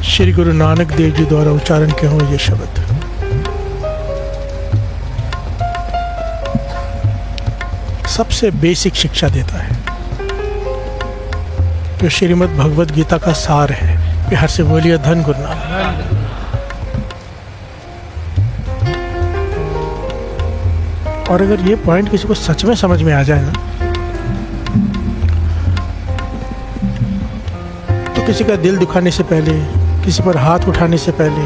श्री गुरु नानक देव जी द्वारा उच्चारण किए हुए ये शब्द सबसे बेसिक शिक्षा देता है, जो श्रीमद् भगवद गीता का सार है। प्यार से बोलिए धन गुरु नानक। और अगर ये पॉइंट किसी को सच में समझ में आ जाए ना, तो किसी का दिल दुखाने से पहले, किसी पर हाथ उठाने से पहले,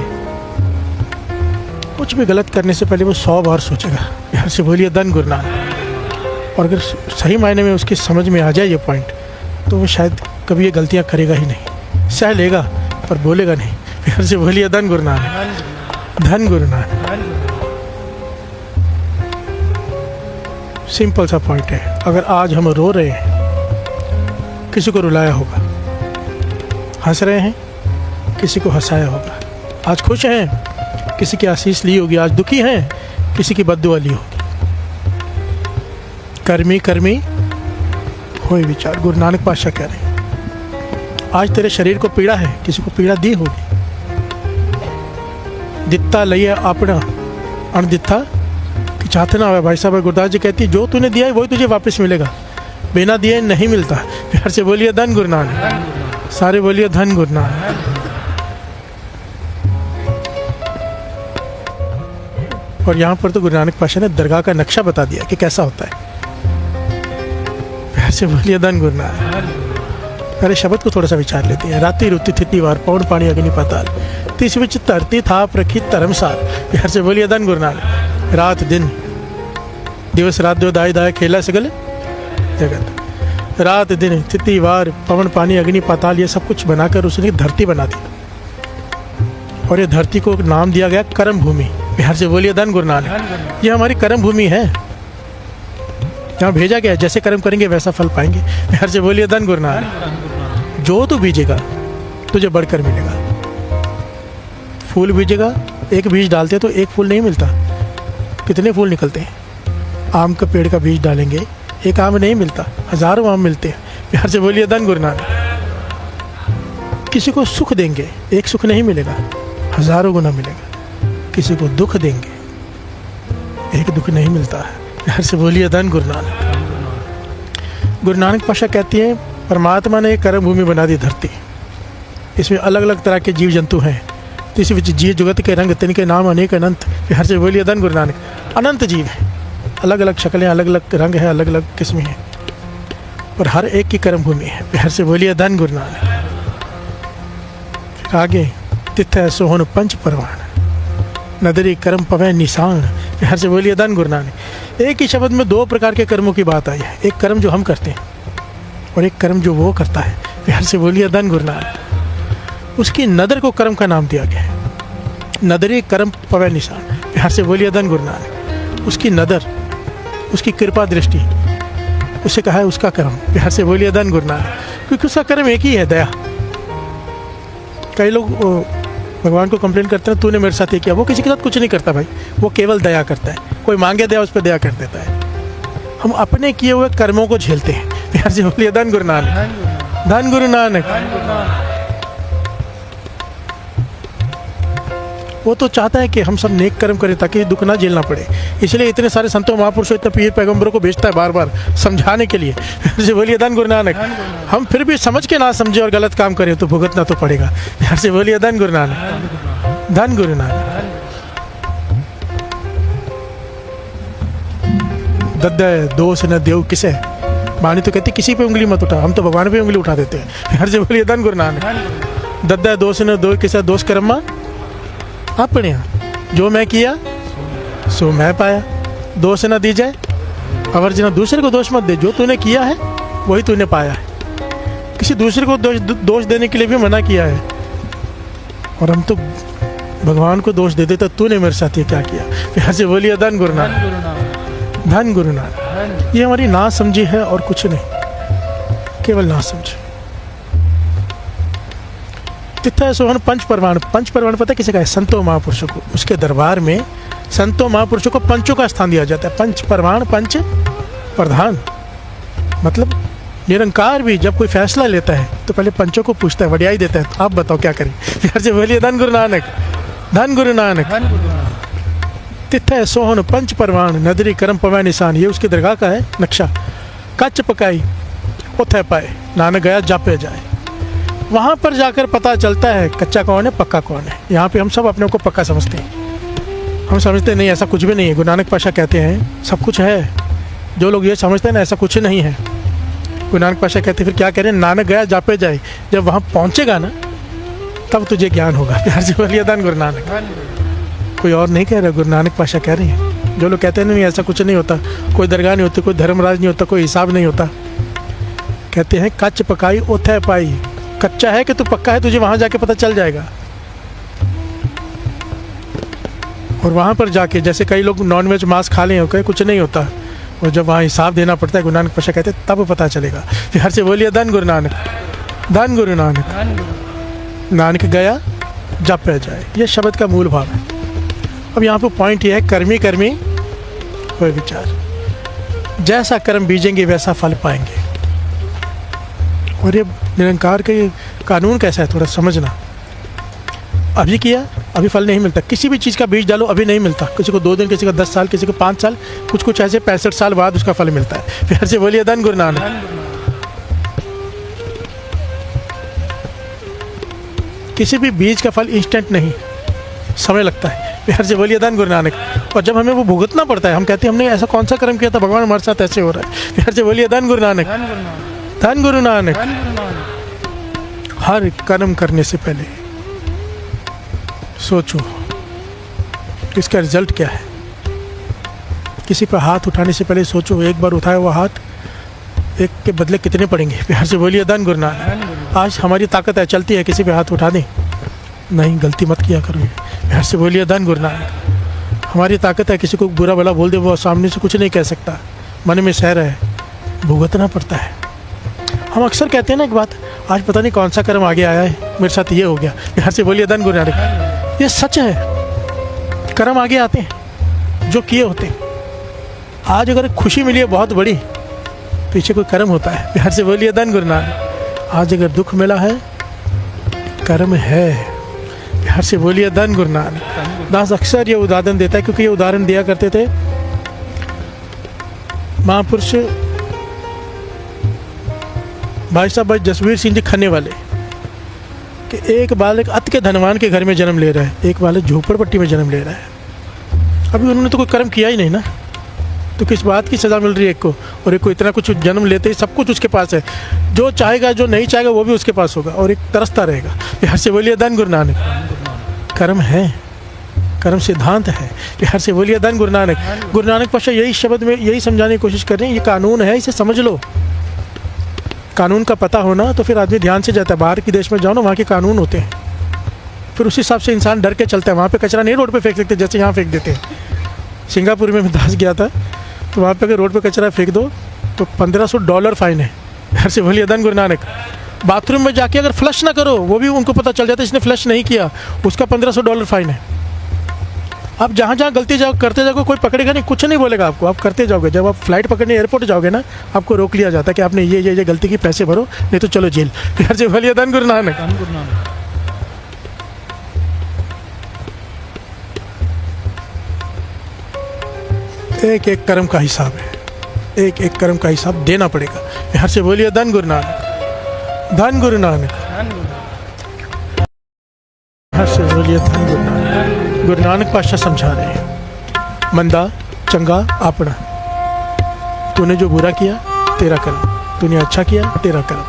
कुछ भी गलत करने से पहले वो 100 बार सोचेगा। प्यार से बोलिए धन गुरु नानक। और अगर सही मायने में उसकी समझ में आ जाए ये पॉइंट, तो वो शायद कभी ये गलतियां करेगा ही नहीं। सह लेगा पर बोलेगा नहीं। प्यार से बोलिए धन गुरु नानक। धन गुरु नानक। सिंपल सा पॉइंट है। अगर आज हम रो रहे हैं, किसी को रुलाया होगा। हंस रहे हैं, किसी को हंसाया होगा। आज खुश हैं, किसी की आशीष ली होगी। आज दुखी हैं, किसी की बद्दुआ ली होगी। कर्मी कर्मी होए विचार, गुरु नानक पातशाह कह रहे हैं। आज तेरे शरीर को पीड़ा है, किसी को पीड़ा दी होगी। दित्ता लइया अपना अणदित्ता कि चाहते ना हुआ। भाई साहब गुरदास जी कहती है, जो तूने दिया है वही तुझे वापस मिलेगा, बिना दिए नहीं मिलता। प्यार से बोलिए धन गुरु नानक। सारे बोलिए धन गुरु नानक। और यहाँ पर तो गुरु नानक पातशाह ने दरगाह का नक्शा बता दिया कि कैसा होता है। प्यार से बोलिए धन गुरु नानक। पहले शब्द को थोड़ा सा विचार लेते हैं। राति रुति थिति वार पौन पानी अग्नि पाताल, तीस विच धरती था प्रखित धर्मसार। प्यार से बोलिए धन गुरु नानक। रात दिन दिवस रात दो दाई दाई खेला सगल जगत। रात दिन तिथि वार पवन पानी अग्नि पाताल, ये सब कुछ बनाकर उसने धरती बना दी। और ये धरती को नाम दिया गया कर्म भूमि। प्यार से बोलिए धन गुरु नानक। ये हमारी कर्म भूमि है, जहाँ भेजा गया। जैसे कर्म करेंगे वैसा फल पाएंगे। प्यार से बोलिए धन गुरु नानक। जो तू बीजेगा तुझे बढ़कर मिलेगा। फूल बीजेगा, एक बीज डालते तो एक फूल नहीं मिलता, कितने फूल निकलते हैं। आम का पेड़ का बीज डालेंगे, एक आम नहीं मिलता, हजारों आम मिलते हैं। प्यार से बोलिए धन गुरु नानक। किसी को सुख देंगे, एक सुख नहीं मिलेगा, हजारों गुना मिलेगा। किसी को दुख देंगे, एक दुख नहीं मिलता है। प्यार से बोलिए धन गुरु नानक। गुरु नानक पातशाह कहती हैं, परमात्मा ने एक कर्म भूमि बना दी धरती। इसमें अलग अलग तरह के जीव जंतु हैं। तो इसी बीच जीव जगत के रंग तिनके नाम अनेक अनंत। प्यार से बोलिए धन गुरु नानक। अनंत जीव हैं, अलग अलग शक्लें, अलग अलग रंग है, अलग अलग किस्में हैं, पर हर एक की कर्म भूमि है। प्यार से बोलिए धन गुरु नानक। फिर आगे तिथ सोहन पंच परवान, नदरी कर्म पवै निशान। प्यार से बोलिए धन गुरु नानक। एक ही शब्द में 2 प्रकार के कर्मों की बात आई है। एक कर्म जो हम करते हैं और एक कर्म जो वो करता है। प्यार से बोलिए धन गुरु नानक। उसकी नदर को कर्म का नाम दिया गया है। नदरी कर्म पवै निशान। प्यार से बोलिए धन गुरु नानक। उसकी नदर, उसकी कृपा दृष्टि, उसे कहा है उसका कर्म। प्यार से बोलिए धन गुरु नानक। क्योंकि उसका कर्म एक ही है, दया। कई लोग भगवान को कंप्लेन करते हैं, तूने मेरे साथ ये किया। वो किसी के साथ कुछ नहीं करता भाई, वो केवल दया करता है। कोई मांगे दया, उस पर दया कर देता है। हम अपने किए हुए कर्मों को झेलते हैं। प्यार से बोलिए धन गुरु नानक। धन गुरु नानक। वो तो चाहता है कि हम सब नेक कर्म करें ताकि दुख ना झेलना पड़े। इसलिए इतने सारे संतों महापुरुषों, इतने पीर पैगंबरों को भेजता है बार बार समझाने के लिए। प्यार बोलिए धन गुरु नानक। हम फिर भी समझ के ना समझे और गलत काम करें तो भुगतना तो पड़ेगा। प्यार से बोलिए धन गुरु नानक। धन गुरु नानक। दद्द दोष न देव किसे, वाणी तो कहती किसी पे उंगली मत उठा, हम तो भगवान पे उंगली उठा देते हैं। प्यार से बोलिए धन गुरु नानक। दद्द दोष न दो किसे, दोष कर्मा अपने यहाँ। जो मैं किया सो मैं पाया, दोष न दी जाए। अवर जना दूसरे को दोष मत दे, जो तूने किया है वही तूने पाया है। किसी दूसरे को दोष देने के लिए भी मना किया है। और हम तो भगवान को दोष दे देते, तूने मेरे साथ ये क्या किया। प्यार से बोलिए धन गुरु नानक। धन गुरु नानक। ये हमारी ना समझी है और कुछ नहीं, केवल ना समझी। तिथा सोहन पंच परवान। पंच परवान पता किसे का है? संतों महापुरुषों को। उसके दरबार में संतों महापुरुषों को पंचों का स्थान दिया जाता है। पंच परवान, पंच प्रधान, मतलब निरंकार भी जब कोई फैसला लेता है तो पहले पंचों को पूछता है, वडियाई देता है, तो आप बताओ क्या करें। प्यार से बोलिए धन गुरु नानक, धन गुरु नानक। तिथे सोहन पंच परवान नदरी करम पवै निशान, ये उसकी दरगाह का है नक्शा। कच्च पकाई उथे पाए, नानक गया जापे जाए। वहाँ पर जाकर पता चलता है कच्चा कौन है, पक्का कौन है। यहाँ पे हम सब अपने को पक्का समझते हैं, हम समझते नहीं ऐसा कुछ भी नहीं है। गुरु नानक पाशा कहते हैं सब कुछ है। जो लोग ये समझते हैं ना ऐसा कुछ नहीं है, गुरु नानक पाशा कहते फिर क्या करें, नानक गया जापे जाए। जब वहाँ पहुँचेगा ना तब तुझे ज्ञान होगा। प्यार से बोलिए धन गुरु नानक। कोई और नहीं कह रहा, गुरु नानक पाशा कह रहे हैं। जो लोग कहते हैं नहीं ऐसा कुछ नहीं होता, कोई दरगाह नहीं होती, कोई धर्मराज नहीं होता, कोई हिसाब नहीं होता, कहते हैं कच्च पकाई ओथे पाई। कच्चा है कि तू पक्का है, तुझे वहाँ जाके पता चल जाएगा। और वहाँ पर जाके जैसे कई लोग नॉनवेज मांस खा लें, कहीं कुछ नहीं होता, और जब वहाँ हिसाब देना पड़ता है, गुरु नानक पाशा कहते हैं तब पता चलेगा। फिर से बोलिए धन गुरु नानक, धन गुरु नानक। नानक गया जप पे जाए, ये शब्द का मूल भाव है। अब यहाँ पर पॉइंट ये है, कर्मी कर्मी कोई विचार, जैसा कर्म बीजेंगे वैसा फल पाएंगे। और ये निरंकार का ये कानून कैसा है थोड़ा समझना। अभी किया अभी फल नहीं मिलता, किसी भी चीज़ का बीज डालो अभी नहीं मिलता, किसी को 2 दिन, किसी को 10 साल, किसी को 5 साल, कुछ ऐसे 65 साल बाद उसका फल मिलता है। फिर से बोलिए धन गुरु नानक। किसी भी बीज का फल इंस्टेंट नहीं, समय लगता है। फिर से बोलिए धन गुरु नानक। और जब हमें वो भुगतना पड़ता है, हम कहते हैं हमने ऐसा कौन सा कर्म किया था भगवान हमारे साथ ऐसे हो रहा है। फिर से बोलिए धन गुरु नानक, धन गुरु नानक। हर कर्म करने से पहले सोचो इसका रिजल्ट क्या है। किसी पर हाथ उठाने से पहले सोचो, एक बार उठाया हुआ हाथ एक के बदले कितने पड़ेंगे। प्यार से बोलिए धन गुरु नानक। आज हमारी ताकत है, चलती है, किसी पे हाथ उठा दें, नहीं गलती मत किया करो। प्यार से बोलिए धन गुरु नानक। हमारी ताकत है, किसी को बुरा भला बोल दे, वो सामने से कुछ नहीं कह सकता, मन में सह रहा है, भुगतना पड़ता है। हम अक्सर कहते हैं ना एक बात, आज पता नहीं कौन सा कर्म आगे आया है, मेरे साथ ये हो गया। यहाँ से बोलिए धन गुरु नानक। ये सच है, कर्म आगे आते हैं जो किए होते हैं। आज अगर खुशी मिली है बहुत बड़ी, पीछे कोई कर्म होता है। यहाँ से बोलिए धन गुरु नानक। आज अगर दुख मिला है, कर्म है। यहाँ से बोलिए धन गुरु नानक। दास अक्सर ये उदाहरण देता है, क्योंकि ये उदाहरण दिया करते थे महापुरुष भाई साहब जसवीर सिंह जी खन्ने वाले, कि एक बालक अति के धनवान के घर में जन्म ले रहा है, एक बालक झोपड़पट्टी में जन्म ले रहा है। अभी उन्होंने तो कोई कर्म किया ही नहीं ना, तो किस बात की सज़ा मिल रही है एक को, और एक को इतना कुछ जन्म लेते ही सब कुछ उसके पास है, जो चाहेगा जो नहीं चाहेगा वो भी उसके पास होगा, और एक तरसता रहेगा। यहाँ से बोलिए धन गुरु नानक। कर्म है, कर्म सिद्धांत है। यहाँ से बोलिए धन गुरु नानक। गुरु नानक पाशा यही शब्द में यही समझाने की कोशिश कर रहे हैं, ये कानून है, इसे समझ लो। कानून का पता होना तो फिर आदमी ध्यान से जाता है। बाहर के देश में जाओ ना, वहाँ के कानून होते हैं, फिर उस हिसाब से इंसान डर के चलता है। वहाँ पे कचरा नहीं रोड पे फेंक सकते जैसे यहाँ फेंक देते हैं। सिंगापुर में मैं दास गया था, तो वहाँ पे अगर रोड पे कचरा फेंक दो तो $1500 फाइन है। घर से बोलिए धन गुरु नानक। बाथरूम में जाके अगर फ्लश ना करो, वो भी उनको पता चल जाता है इसने फ्लश नहीं किया, उसका $1500 फाइन है। आप जहाँ जहाँ गलती करते जाओगे, कोई पकड़ेगा नहीं, कुछ नहीं बोलेगा आपको, आप करते जाओगे। जब आप फ्लाइट पकड़ने एयरपोर्ट जाओगे ना, आपको रोक लिया जाता है कि आपने ये गलती की, पैसे भरो नहीं तो चलो जेल। फिर से बोलिए धन गुरु नानक। एक एक कर्म का हिसाब है, एक एक कर्म का हिसाब देना पड़ेगा। यहाँ से बोलिए धन गुरु नानक, धन गुरु नानक। यहाँ से बोलिए धन गुरु नानक। गुरु नानक पातशाह समझा रहे हैं, मंदा चंगा अपना। तूने जो बुरा किया तेरा कर्म, तूने अच्छा किया तेरा कर्म,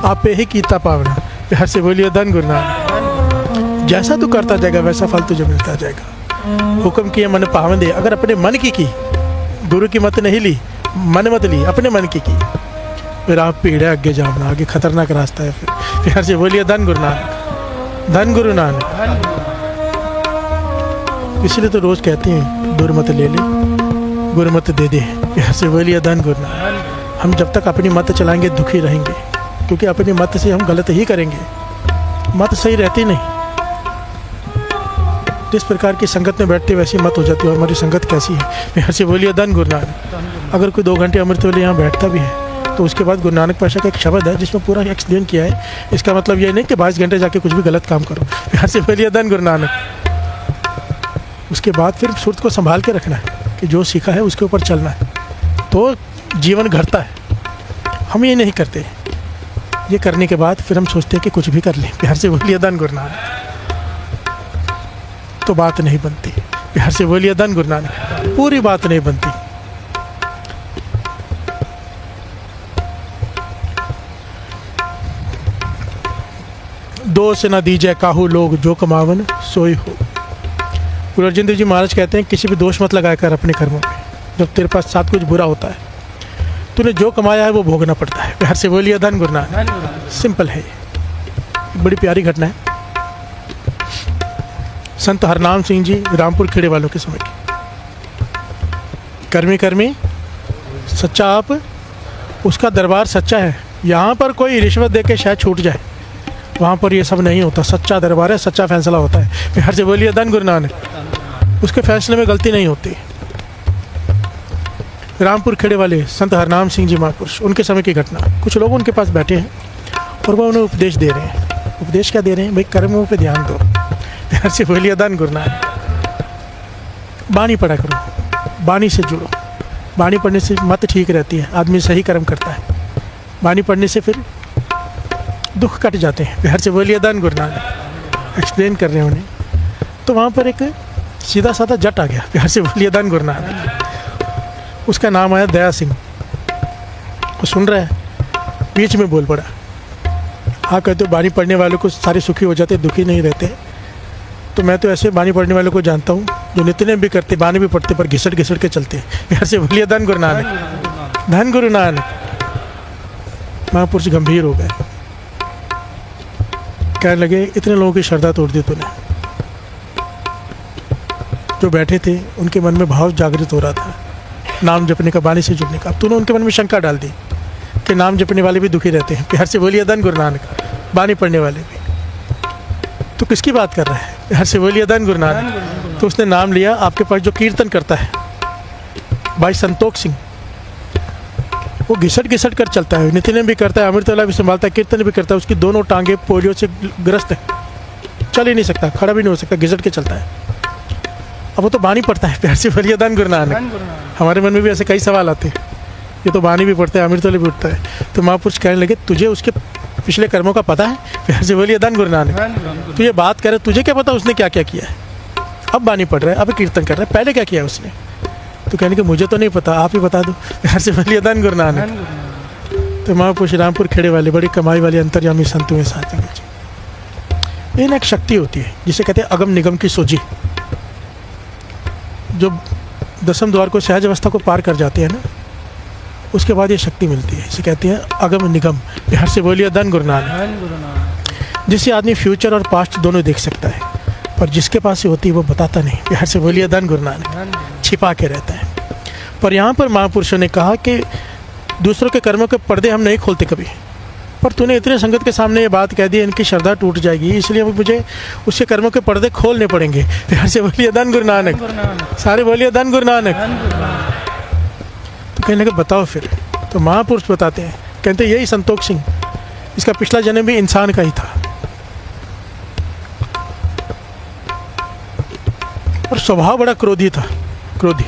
आपे ही कीता पावना। यहाँ से बोलिए धन गुरु नानक। जैसा तू करता जाएगा वैसा फल तुझे मिलता जाएगा। हुक्म किए मन पावन दे। अगर अपने मन की गुरु की मत नहीं ली, मन मत ली, अपने मन की फिर आप पीड़े आगे जाओ, आगे खतरनाक रास्ता है। फिर यहाँ से बोलिए धन गुरु नानक, धन गुरु नानक। इसलिए तो रोज़ कहते हैं दुर्मत ले ले गुरमत दे दे। यहाँ से बोलिए धन गुरु नानक। हम जब तक अपनी मत चलाएंगे दुखी रहेंगे, क्योंकि अपनी मत से हम गलत ही करेंगे, मत सही रहती नहीं। जिस प्रकार की संगत में बैठते वैसी मत हो जाती है। हमारी संगत कैसी है? यहाँ से बोलिए धन गुरु नानक। अगर कोई 2 घंटे अमृत वेले यहाँ बैठता भी है तो उसके बाद गुरु नानक पातशाह का एक शब्द है जिसमें पूरा एक्सप्लेन किया है। इसका मतलब ये नहीं कि 22 घंटे जाके कुछ भी गलत काम करो। यहाँ से बोलिए धन गुरु नानक। उसके बाद फिर सुरत को संभाल के रखना है कि जो सीखा है उसके ऊपर चलना है, तो जीवन घटता है। हम ये नहीं करते। ये करने के बाद फिर हम सोचते हैं कि कुछ भी कर लें। प्यार से बोलिए धन गुरु नानक। तो बात नहीं बनती। प्यार से बोलिए धन गुरु नानक। पूरी बात नहीं बनती। दो से न दीजिए काहू लोग, जो कमावन सोई हो। गुरु अर्जन देव जी महाराज कहते हैं किसी भी दोष मत लगाया कर अपने कर्मों में। जब तेरे पास साथ कुछ बुरा होता है, तूने जो कमाया है वो भोगना पड़ता है। प्यार से बोलिए धन गुरु नानक। सिंपल है। एक बड़ी प्यारी घटना है संत हरनाम सिंह जी रामपुर खेड़े वालों के समय की। कर्मी कर्मी सच्चा आप, उसका दरबार सच्चा है। यहाँ पर कोई रिश्वत दे के शायद छूट जाए, वहाँ पर ये सब नहीं होता। सच्चा दरबार है, सच्चा फैसला होता है। प्यार से बोलिए धन गुरु नानक। उसके फैसले में गलती नहीं होती। रामपुर खेड़े वाले संत हरनाम सिंह जी महापुरुष, उनके समय की घटना। कुछ लोग उनके पास बैठे हैं और वो उन्हें उपदेश दे रहे हैं। उपदेश क्या दे रहे हैं? भाई कर्मों पे ध्यान दो। प्यार से बोलिए धन गुरु नानक। बानी पढ़ा करो, बानी से जुड़ो। बानी पढ़ने से मत ठीक रहती है, आदमी सही कर्म करता है। बानी पढ़ने से फिर दुख कट जाते हैं। प्यार से बोलिए धन गुरु नानक। एक्सप्लेन कर रहे हैं उन्हें। तो वहाँ पर एक सीधा साधा जट आ गया। प्यार से बोलिए धन गुरु नानक। उसका नाम आया दया सिंह। वो सुन रहा है, बीच में बोल पड़ा। हाँ कहते हो बानी पढ़ने वालों को सारे सुखी हो जाते, दुखी नहीं रहते। तो मैं तो ऐसे बानी पढ़ने वालों को जानता हूँ जो नित्य भी करते, बानी भी पढ़ते, पर घिसट घिसट के चलते हैं। प्यार से बोलिए धन गुरु नानक। धन गुरु नानक। महापुरुष गंभीर हो गए, कहने लगे इतने लोगों की श्रद्धा तोड़ दी तूने। जो बैठे थे उनके मन में भाव जागृत हो रहा था नाम जपने का, बानी से जुड़ने का। अब तूने उनके मन में शंका डाल दी कि नाम जपने वाले भी दुखी रहते हैं। प्यार से बोलिए धन गुरु नानक। बानी पढ़ने वाले भी। तो किसकी बात कर रहा है? प्यार से बोलिए धन गुरु नानक। तो उसने नाम लिया। आपके पास जो कीर्तन करता है भाई संतोष सिंह, वो घिसट घिसट कर चलता है। नितिन भी करता है, अमृतवाला भी संभालता है, कीर्तन भी करता है। उसकी दोनों टांगे पोलियो से ग्रस्त है, चल ही नहीं सकता, खड़ा भी नहीं हो सकता, घिसट के चलता है। अब वो तो बानी पढ़ता है। प्यार से बोलिए धन गुरु नानक। हमारे मन में भी ऐसे कई सवाल आते हैं। ये तो बानी भी पढ़ता है, अमृतवाला भी उठता है। तो महापुरुष कहने लगे तुझे उसके पिछले कर्मों का पता है? प्यार से बोलिए धन गुरु नानक। तो ये बात करे, तुझे क्या पता उसने क्या क्या किया है? अब बानी पढ़ रहा है, अब कीर्तन कर रहा है, पहले क्या किया उसने? तो कहने के मुझे तो नहीं पता, आप ही बता दो। प्यार से बोलिए धन गुरु नानक। तो महापुरुष रामपुर खेड़े वाले बड़ी कमाई वाले अंतर्यामी संत हुए साथ में। ये ना एक शक्ति होती है जिसे कहते हैं अगम निगम की सोझी। जो 10वें द्वार को सहज अवस्था को पार कर जाते हैं ना, उसके बाद ये शक्ति मिलती है। इसे कहते हैं अगम निगम। प्यार से बोलिए धन गुरु नानक। जिससे आदमी फ्यूचर और पास्ट दोनों देख सकता है, पर जिसके पास ये होती है वो बताता नहीं। प्यार से बोलिए धन गुरु नानक। छिपा के रहता है। पर यहाँ पर महापुरुषों ने कहा कि दूसरों के कर्मों के पर्दे हम नहीं खोलते कभी, पर तूने इतने संगत के सामने ये बात कह दी, इनकी श्रद्धा टूट जाएगी, इसलिए मुझे उसके कर्मों के पर्दे खोलने पड़ेंगे। प्यार से बोलिए धन गुरु नानक। सारे बोलिए धन गुरु नानक। तो कहने लगे बताओ फिर। तो महापुरुष बताते हैं, कहते यही संतोष सिंह, इसका पिछला जन्म भी इंसान का ही था, और स्वभाव बड़ा क्रोधी था। क्रोधी,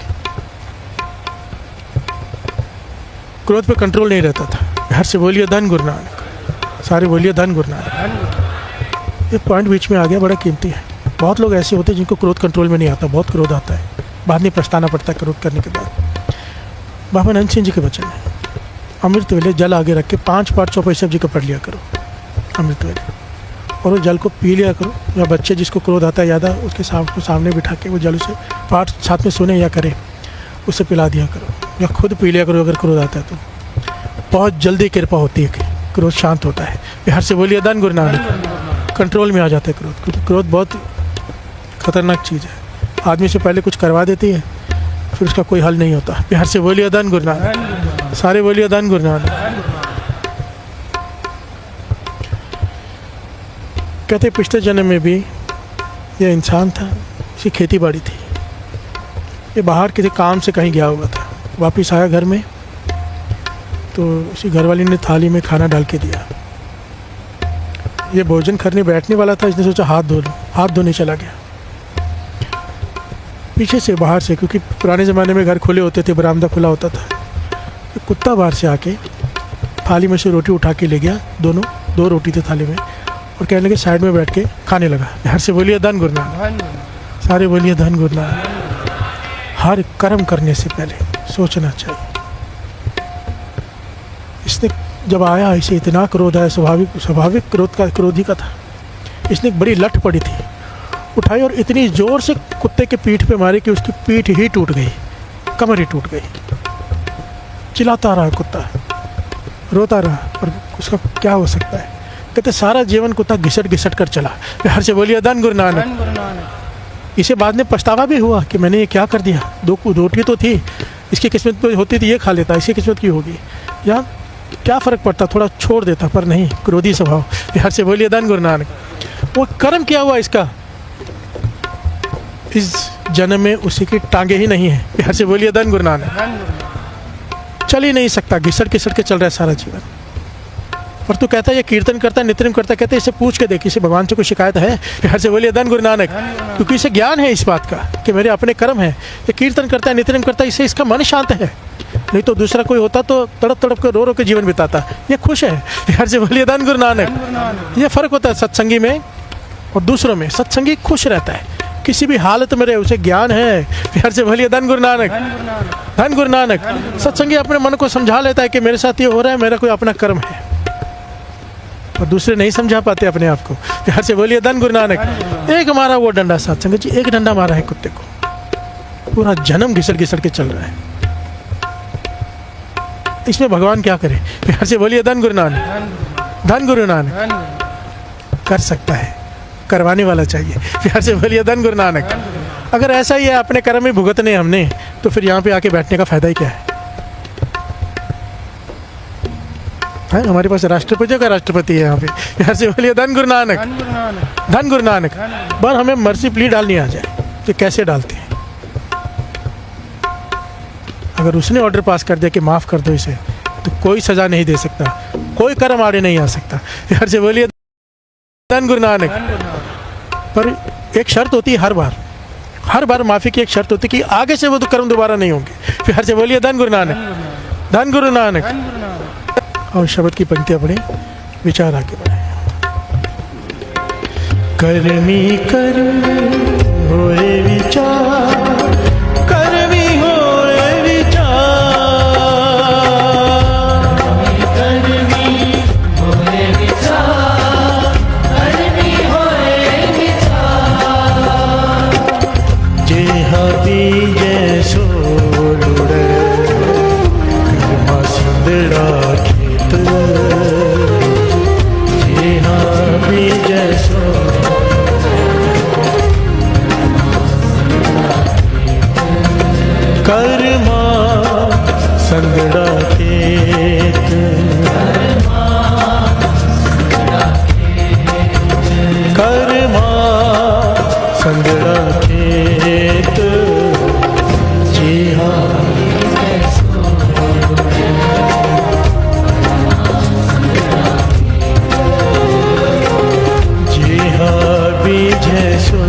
क्रोध पे कंट्रोल नहीं रहता था। घर से बोलिए धन गुरु नानक। सारे बोलिए धन गुरु नानक। ये पॉइंट बीच में आ गया, बड़ा कीमती है। बहुत लोग ऐसे होते हैं जिनको क्रोध कंट्रोल में नहीं आता, बहुत क्रोध आता है, बाद में पछताना पड़ता है क्रोध करने के बाद। बाबा नंद सिंह जी के वचन है, अमृत वेले जल आगे रख के 5 पाठ चौपाई साहब जी को पढ़ लिया करो अमृत वेले, और वो जल को पी लिया करो। या बच्चे जिसको क्रोध आता है ज़्यादा, उसके सामने बिठा के वो जल से पाठ साथ में सुने या करे, उसे पिला दिया करो, या खुद पी लिया करो अगर क्रोध आता है तो। बहुत जल्दी कृपा होती है, क्रोध शांत होता है। बिहार से बोलिए धन गुरु नानक। कंट्रोल में आ जाता है क्रोध। क्रोध बहुत खतरनाक चीज़ है, आदमी से पहले कुछ करवा देती है, फिर उसका कोई हल नहीं होता। बिहार से बोलिए धन गुरु नानक। सारे बोलिए धन गुरु नानक। कहते पिछले जन्म में भी यह इंसान था, इसकी खेती बाड़ी थी, ये बाहर किसी काम से कहीं गया हुआ था, वापिस आया घर में तो उसी घरवाली ने थाली में खाना डाल के दिया। ये भोजन करने बैठने वाला था, इसने सोचा हाथ धो लो, हाथ धोने चला गया। पीछे से बाहर से, क्योंकि पुराने ज़माने में घर खुले होते थे, बरामदा खुला होता था, एक कुत्ता बाहर से आके थाली में से रोटी उठा के ले गया, दो रोटी थे थाली में, और कहने लगे साइड में बैठ के खाने लगा। घर से बोलिए धन गुरु नानक, सारे बोलिए धन गुरु नानक। हर कर्म करने से पहले सोचना चाहिए। इसने जब आया, इसे इतना क्रोध आया, स्वाभाविक क्रोधी का था। इसने एक बड़ी लठ पड़ी थी, उठाई और इतनी ज़ोर से कुत्ते के पीठ पे मारी कि उसकी पीठ ही टूट गई, कमर ही टूट गई। चिल्लाता रहा कुत्ता, रोता रहा, और उसका क्या हो सकता है। कहते सारा जीवन कुत्ता घिसट घिसट कर चला। हर से बोलिए धन गुरु नानक। इसे बाद में पछतावा भी हुआ कि मैंने ये क्या कर दिया। 2 रोटी तो थी, इसकी किस्मत में होती थी ये खा लेता, इसकी किस्मत की होगी, या क्या फ़र्क पड़ता, थोड़ा छोड़ देता, पर नहीं, क्रोधी स्वभाव। हर से बोलिए धन गुरु नानक। वो कर्म क्या हुआ इसका, इस जन्म में उसी की टांगे ही नहीं है। हर से बोलिए धन गुरु नानक। चल ही नहीं सकता, घिसट घिसट के चल रहा है सारा जीवन। पर तू कहता है ये कीर्तन करता है, नित्य करता है, कहते इसे पूछ के देख, इसे भगवान से कोई शिकायत है। हर से बोलिए धन गुरु नानक। क्योंकि इसे ज्ञान है इस बात का कि मेरे अपने कर्म है। ये कीर्तन करता है, नित्य करता है, इससे इसका मन शांत है। नहीं तो दूसरा कोई होता तो तड़प तड़प के रो के जीवन बिताता। ये खुश है। हर से बोलिए धन गुरु नानक। ये फ़र्क होता है सत्संगी में और दूसरों में। सत्संगी खुश रहता है, किसी भी हालत में रहे, उसे ज्ञान है। हर से बोलिए धन गुरु नानक, धन गुरु नानक। सत्संगी अपने मन को समझा लेता है कि मेरे साथ ये हो रहा है, मेरा कोई अपना कर्म है, और दूसरे नहीं समझा पाते अपने आप को। हर से बोलिए धन गुरु नानक। एक मारा वो डंडा, सत्संग जी, एक डंडा मारा है कुत्ते को, पूरा जन्म घिसट घिसट के चल रहा है। इसमें भगवान क्या करे। हर से बोलिए धन गुरु नानक, धन गुरु नानक। कर सकता है, करवाने वाला चाहिए। प्यार से बोलिए धन गुरु नानक। अगर ऐसा ही है, अपने कर्म ही भुगतने हमने, तो फिर यहाँ पे आके बैठने का फायदा ही क्या है। हमारे पास राष्ट्रपतियों का राष्ट्रपति है यहाँ पे। प्यार से बोलिए धन गुरु नानक, धन गुरु नानक। बस हमें मर्सी प्ली डालनी आ जाए तो कैसे डालते हैं। अगर उसने ऑर्डर पास कर दिया कि माफ़ कर दो इसे, तो कोई सज़ा नहीं दे सकता, कोई कर्म आड़े नहीं आ सकता। प्यार से बोलिए धन गुरु नानक। पर एक शर्त होती है, हर बार माफ़ी की एक शर्त होती है कि आगे से वो तो कर्म दोबारा नहीं होंगे। प्यार से बोलिए धन गुरु नानक, धन गुरु नानक। और शब्द की पंक्तियाँ पढ़े, विचार आगे बढ़ाए। कर्मी कर्मी होए विचार, कर्मी होए विचार, कर्मी होए विचार, कर्मी होए विचार। जेहा बीजे सो लुड़े, कर्मा संदड़ा खेत, जेहा बीजे सो कर्मा संगड़ा खेत, कर्मा संगड़ा खेत। जी हाँ जी हाँ बीजे सो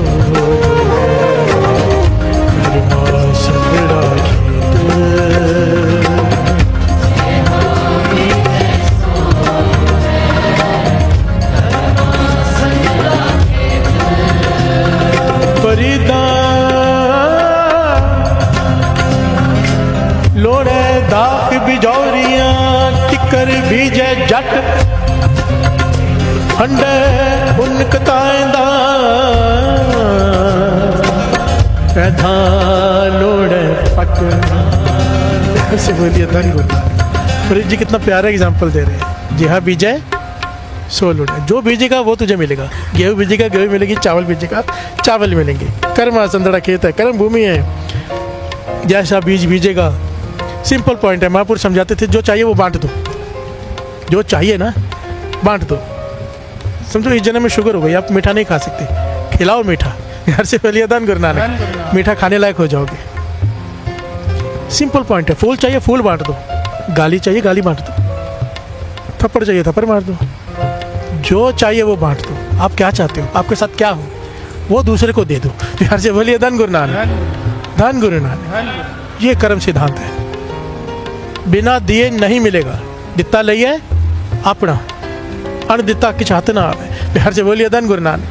कर्मा संगड़ा लोड़े दाख बिजौरियां, टिकर बीजे जट, अंडे उनकताएंदा, पैदा लोड़े पट। ऐसे बोलिए धन गुरु। फरीद जी कितना प्यारा एग्जाम्पल दे रहे हैं। जी हाँ बीजे सो लोड़े, जो बीजेगा वो तुझे मिलेगा। गेहूँ बीजेगा गेहूँ मिलेगी, चावल बीजेगा चावल मिलेंगे। कर्म संदड़ा खेत है, कर्म भूमि है। जैसा बीज बीजेगा, सिंपल पॉइंट है। महापुरुष समझाते थे जो चाहिए वो बांट दो, जो चाहिए ना बांट दो। समझो इस जन्म में शुगर हो गई, आप मीठा नहीं खा सकते, खिलाओ मीठा। घर से पहले दान गुरु नानक, मीठा खाने लायक हो जाओगे। सिंपल पॉइंट है। फूल चाहिए फूल बांट दो, गाली चाहिए गाली बांट दो। थप्पड़ चाहिए थप्पड़ मार दो, जो चाहिए वो बांट दो। आप क्या चाहते हो, आपके साथ क्या हो वो दूसरे को दे दो। प्यार से बोलिए धन गुरु नानक, धन गुरु नानक। ये कर्म सिद्धांत है, बिना दिए नहीं मिलेगा। दिता लइए अपना, अण दिता कि चाहते ना आवे। प्यार से बोलिए धन गुरु नानक,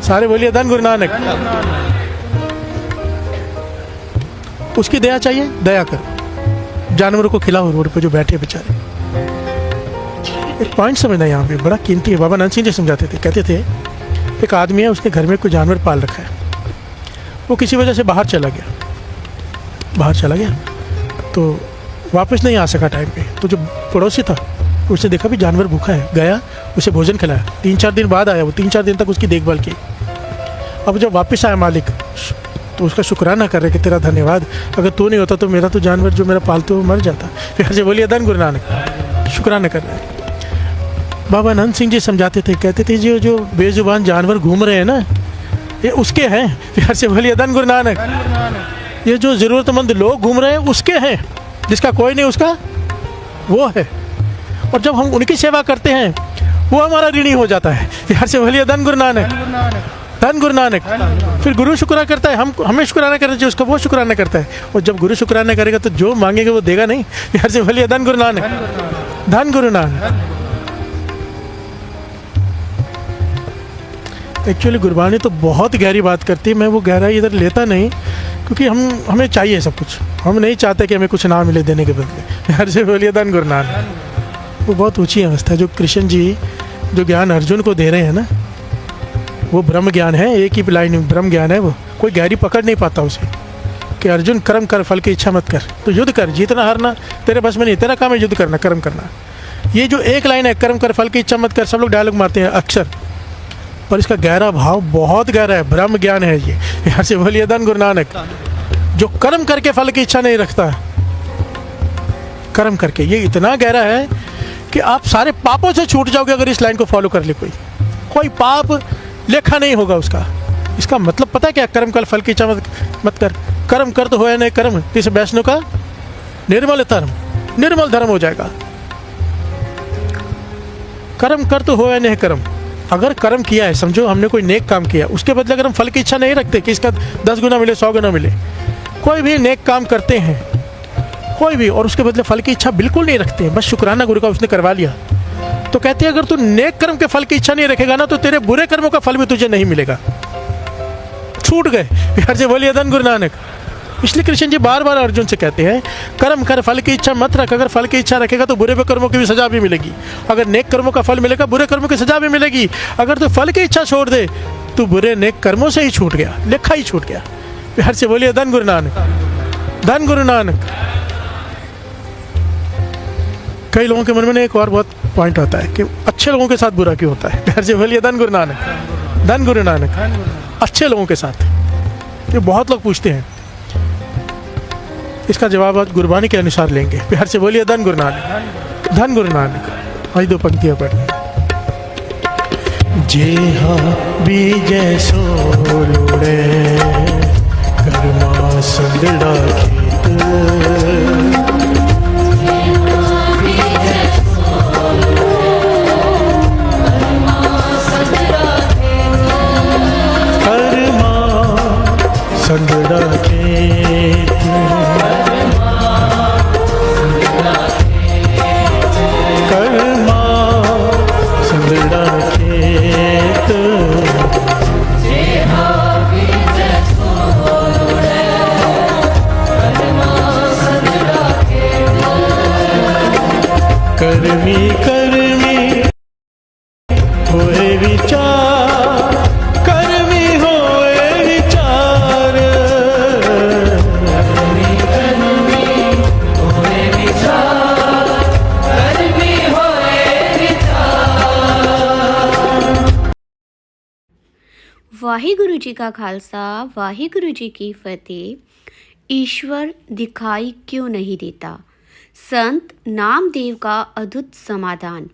सारे बोलिए धन गुरु नानक। उसकी दया चाहिए, दया करो, जानवरों को खिलाओ रोड पे जो बैठे बेचारे। एक पॉइंट समझना यहाँ पे बड़ा कीमती है। बाबा नानक सिंह जी समझाते थे, कहते थे एक आदमी है, उसने घर में कोई जानवर पाल रखा है, वो किसी वजह से बाहर चला गया, तो वापस नहीं आ सका टाइम पे। तो जो पड़ोसी था उसने देखा भी जानवर भूखा है, गया उसे भोजन खिलाया। 3-4 दिन बाद आया वो, 3-4 दिन तक उसकी देखभाल की। अब जब वापस आया मालिक तो उसका शुक्राना कर रहे कि तेरा धन्यवाद, अगर तू नहीं होता तो मेरा तो जानवर जो मेरा पालतू वो मर जाता। फिर से बोलिए धन गुरु नानक, शुक्राना कर रहे हैं। बाबा अनंत सिंह जी समझाते थे, कहते थे जो बेजुबान जानवर घूम रहे हैं ना, ये उसके हैं। प्यार से बोलिए धन गुरु नानक। ये जो ज़रूरतमंद लोग घूम रहे हैं उसके हैं, जिसका कोई नहीं उसका वो है। और जब हम उनकी सेवा करते हैं वो हमारा ऋणी हो जाता है। प्यार से बोलिए धन गुरु नानक, धन गुरु नानक। फिर गुरु शुक्राना करता है, हमें शुक्राना करना चाहिए, उसका वो शुक्राना करता है। और जब गुरु शुक्राना करेगा तो जो मांगेगा वो देगा नहीं। प्यार से बोलिए धन गुरु नानक, धन गुरु नानक। एक्चुअली गुरबाणी तो बहुत गहरी बात करती है, मैं वो गहराई इधर लेता नहीं, क्योंकि हमें चाहिए सब कुछ। हम नहीं चाहते कि हमें कुछ ना मिले देने के बदले। प्यार से बोलिए धन गुरु नानक। वो बहुत ऊंची अवस्था है जो कृष्ण जी जो ज्ञान अर्जुन को दे रहे हैं ना, वो ब्रह्म ज्ञान है। एक ही लाइन में ब्रह्म ज्ञान है, वो कोई गहरी पकड़ नहीं पाता उसे। कि अर्जुन कर्म कर, फल की इच्छा मत कर, तो युद्ध कर, जीतना हारना तेरे बस में नहीं, तेरा काम है युद्ध करना, कर्म करना। ये जो एक लाइन है, कर्म कर, फल की इच्छा मत कर, सब लोग डायलॉग मारते हैं अक्सर, पर इसका गहरा भाव बहुत गहरा है, ब्रह्म ज्ञान है ये। यहाँ से बोलिए धन गुरु नानक। जो कर्म करके फल की इच्छा नहीं रखता, कर्म करके, ये इतना गहरा है कि आप सारे पापों से छूट जाओगे अगर इस लाइन को फॉलो कर ले। कोई पाप लेखा नहीं होगा उसका। इसका मतलब पता है क्या? कर्म कर, फल की इच्छा मत कर। कर्म कर तो होया नहीं कर्म, इस वैष्णव का निर्मल धर्म, निर्मल धर्म हो जाएगा। कर्म कर तो होया नहीं कर्म। अगर कर्म किया है, समझो हमने कोई नेक काम किया, उसके बदले अगर हम फल की इच्छा नहीं रखते कि इसका 10 गुना मिले, 100 गुना मिले, कोई भी नेक काम करते हैं कोई भी, और उसके बदले फल की इच्छा बिल्कुल नहीं रखते, बस शुक्राना गुरु का उसने करवा लिया, तो कहते हैं अगर तू नेक कर्म के फल की इच्छा नहीं रखेगा ना, तो तेरे बुरे कर्मों का फल भी तुझे नहीं मिलेगा। छूट गए। प्यार से बोलिए धन गुरु नानक। इसलिए कृष्ण जी बार बार अर्जुन से कहते हैं, कर्म कर, फल की इच्छा मत रख। अगर फल की इच्छा रखेगा तो बुरे कर्मों की भी सजा भी मिलेगी। अगर नेक कर्मों का फल मिलेगा, बुरे कर्मों की सजा भी मिलेगी। अगर तू फल की इच्छा छोड़ दे तो बुरे नेक कर्मों से ही छूट गया, लेखा ही छूट गया। प्यार से बोलिए धन गुरु नानक, धन गुरु नानक। कई लोगों के मन में एक और बहुत पॉइंट होता है कि अच्छे लोगों के साथ बुरा क्यों होता है। प्यार से बोलिए धन गुरु नानक, धन गुरु नानक। अच्छे लोगों के साथ, ये बहुत लोग पूछते हैं, इसका जवाब आज गुरबाणी के अनुसार लेंगे। प्यार से बोलिए धन गुरु नानक, धन गुरु नानक। आज 2 पंक्तियां पढ़नी। जे हाँ बीजे सो लुड़े, कर्मा संगड़ा खेत। संगड़ा खेत, कर्मा संगड़ा खेत। कर्मी कर्मी होए विचार, कर्मी होए विचार। वाहिगुरु जी का खालसा, वाहिगुरु जी की फतेह। ईश्वर दिखाई क्यों नहीं देता? संत नामदेव का अद्भुत समाधान।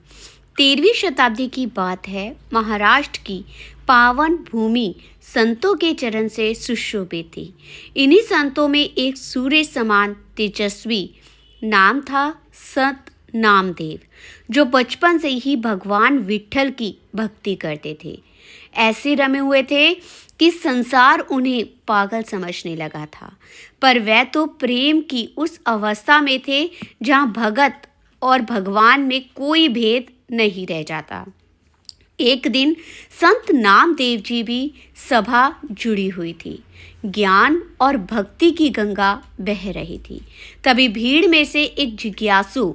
13वीं शताब्दी की बात है। महाराष्ट्र की पावन भूमि संतों के चरण से सुशोभित थी। इन्हीं संतों में एक सूर्य समान तेजस्वी नाम था संत नामदेव, जो बचपन से ही भगवान विट्ठल की भक्ति करते थे। ऐसे रमे हुए थे कि संसार उन्हें पागल समझने लगा था, पर वह तो प्रेम की उस अवस्था में थे जहाँ भगत और भगवान में कोई भेद नहीं रह जाता। एक दिन संत नामदेव जी भी सभा जुड़ी हुई थी। ज्ञान और भक्ति की गंगा बह रही थी। तभी भीड़ में से एक जिज्ञासु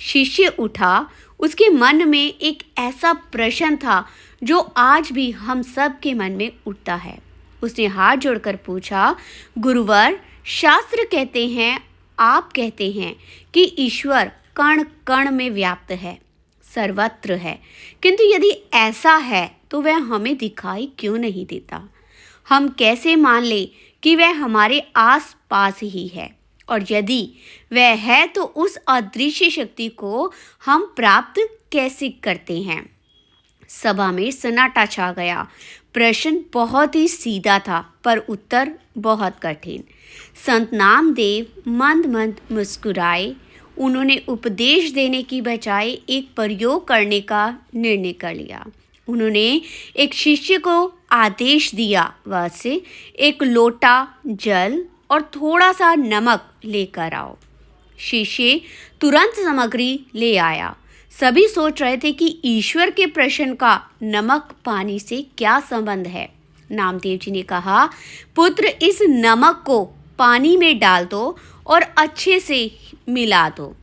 शिष्य उठा। उसके मन में एक ऐसा प्रश्न था जो आज भी हम सब के मन में उठता है। उसने हाथ जोड़कर पूछा, गुरुवर, शास्त्र कहते हैं, आप कहते हैं कि ईश्वर कण कण में व्याप्त है, सर्वत्र है, किंतु यदि ऐसा है तो वह हमें दिखाई क्यों नहीं देता? हम कैसे मान लें कि वह हमारे आस पास ही है? और यदि वह है तो उस अदृश्य शक्ति को हम प्राप्त कैसे करते हैं? सभा में सन्नाटा छा गया। प्रश्न बहुत ही सीधा था, पर उत्तर बहुत कठिन। संत नामदेव मंद मंद मुस्कुराए। उन्होंने उपदेश देने की बजाय एक प्रयोग करने का निर्णय कर लिया। उन्होंने एक शिष्य को आदेश दिया, वह से एक लोटा जल और थोड़ा सा नमक लेकर आओ। शिष्य तुरंत सामग्री ले आया। सभी सोच रहे थे कि ईश्वर के प्रश्न का नमक पानी से क्या संबंध है। नामदेव जी ने कहा, पुत्र, इस नमक को पानी में डाल दो और अच्छे से मिला दो।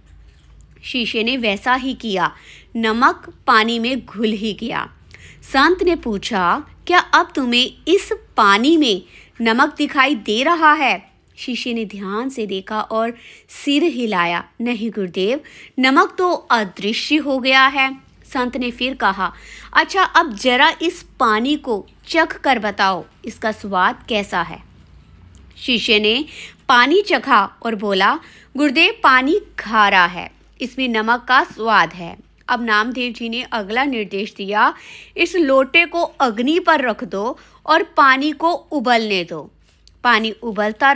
शिष्य ने वैसा ही किया। नमक पानी में घुल ही गया। संत ने पूछा, क्या अब तुम्हें इस पानी में नमक दिखाई दे रहा है? शिष्य ने ध्यान से देखा और सिर हिलाया। नहीं गुरुदेव, नमक तो अदृश्य हो गया है। संत ने फिर कहा, अच्छा, अब जरा इस पानी को चख कर बताओ, इसका स्वाद कैसा है? शिष्य ने पानी चखा और बोला, गुरुदेव, पानी खारा है, इसमें नमक का स्वाद है। अब नामदेव जी ने अगला निर्देश दिया, इस लोटे को अग्नि पर रख दो और पानी को उबलने दो। पानी उबलता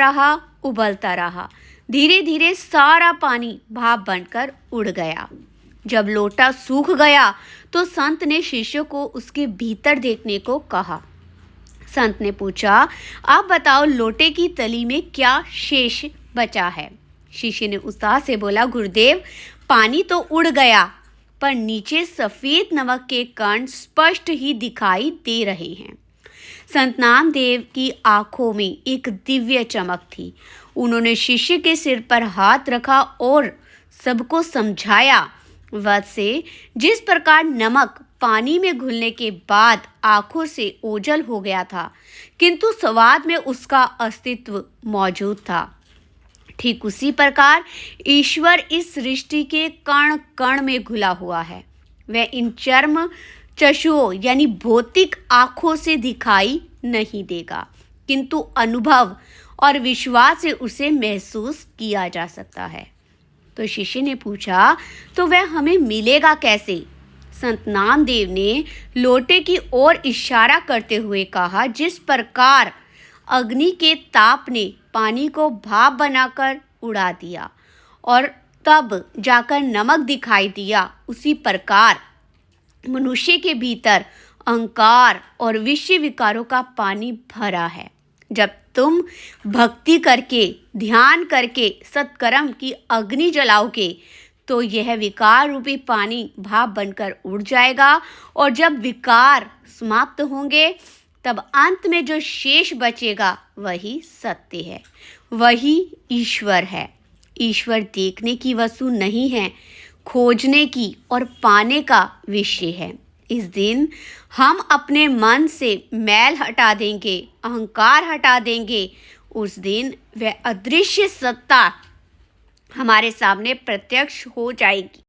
रहा। धीरे धीरे सारा पानी भाप बनकर उड़ गया। जब लोटा सूख गया तो संत ने शिष्य को उसके भीतर देखने को कहा। संत ने पूछा, आप बताओ, लोटे की तली में क्या शेष बचा है? शिष्य ने उत्साह से बोला, गुरुदेव, पानी तो उड़ गया, पर नीचे सफ़ेद नमक के कण स्पष्ट ही दिखाई दे रहे हैं। संत नामदेव की आंखों में एक दिव्य चमक थी। उन्होंने शिष्य के सिर पर हाथ रखा और सबको समझाया, वैसे जिस प्रकार नमक पानी में घुलने के बाद आंखों से ओझल हो गया था, किंतु स्वाद में उसका अस्तित्व मौजूद था, ठीक उसी प्रकार ईश्वर इस सृष्टि के कण कण में घुला हुआ है। वह इन चर्म चक्षुओं यानी भौतिक आँखों से दिखाई नहीं देगा, किंतु अनुभव और विश्वास से उसे महसूस किया जा सकता है। तो शिष्य ने पूछा, तो वह हमें मिलेगा कैसे? संत नामदेव ने लोटे की ओर इशारा करते हुए कहा, जिस प्रकार अग्नि के ताप ने पानी को भाप बनाकर उड़ा दिया और तब जाकर नमक दिखाई दिया, उसी प्रकार मनुष्य के भीतर अहंकार और विषय विकारों का पानी भरा है। जब तुम भक्ति करके, ध्यान करके सत्कर्म की अग्नि जलाओगे तो यह विकार रूपी पानी भाप बनकर उड़ जाएगा, और जब विकार समाप्त होंगे तब अंत में जो शेष बचेगा वही सत्य है, वही ईश्वर है। ईश्वर देखने की वस्तु नहीं है, खोजने की और पाने का विषय है। इस दिन हम अपने मन से मैल हटा देंगे, अहंकार हटा देंगे। उस दिन वह अदृश्य सत्ता हमारे सामने प्रत्यक्ष हो जाएगी।